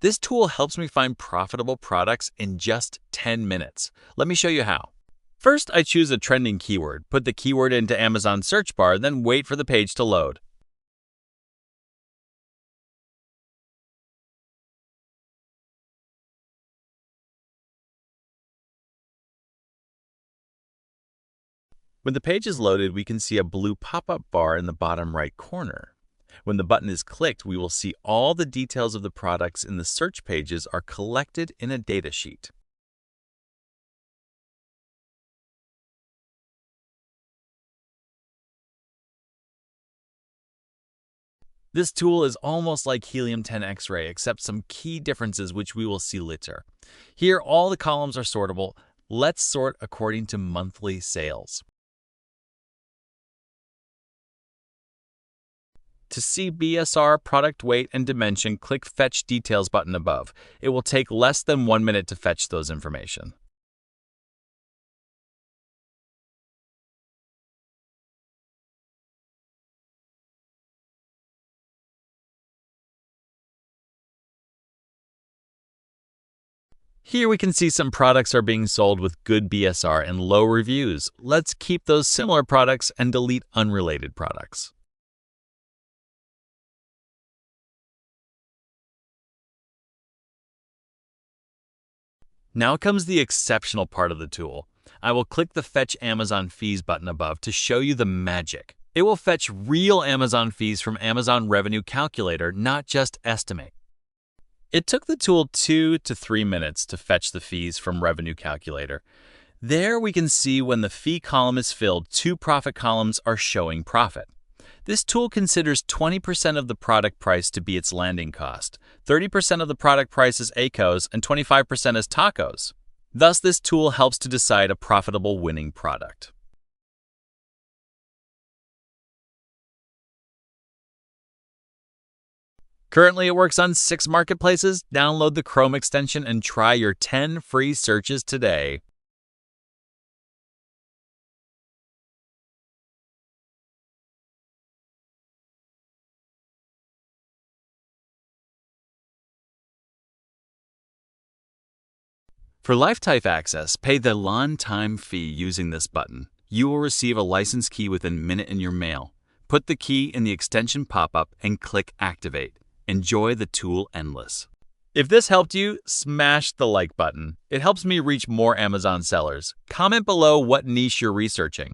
This tool helps me find profitable products in just 10 minutes. Let me show you how. First, I choose a trending keyword, put the keyword into Amazon search bar, then wait for the page to load. When the page is loaded, we can see a blue pop-up bar in the bottom right corner. When the button is clicked, we will see all the details of the products in the search pages are collected in a data sheet. This tool is almost like Helium-10 Xray, except some key differences which we will see later. Here, all the columns are sortable. Let's sort according to monthly sales. To see BSR, product weight, and dimension, click Fetch Details button above. It will take less than 1 minute to fetch those information. Here we can see some products are being sold with good BSR and low reviews. Let's keep those similar products and delete unrelated products. Now comes the exceptional part of the tool. I will click the Fetch Amazon Fees button above to show you the magic. It will fetch real Amazon fees from Amazon Revenue Calculator, not just estimate. It took the tool 2 to 3 minutes to fetch the fees from Revenue Calculator. There we can see when the fee column is filled, 2 profit columns are showing profit. This tool considers 20% of the product price to be its landing cost, 30% of the product price is ACoS, and 25% is TACoS. Thus, this tool helps to decide a profitable winning product. Currently, it works on 6 marketplaces. Download the Chrome extension and try your 10 free searches today. For lifetime access, pay the long-time fee using this button. You will receive a license key within a minute in your mail. Put the key in the extension pop-up and click Activate. Enjoy the tool endless. If this helped you, smash the like button. It helps me reach more Amazon sellers. Comment below what niche you're researching.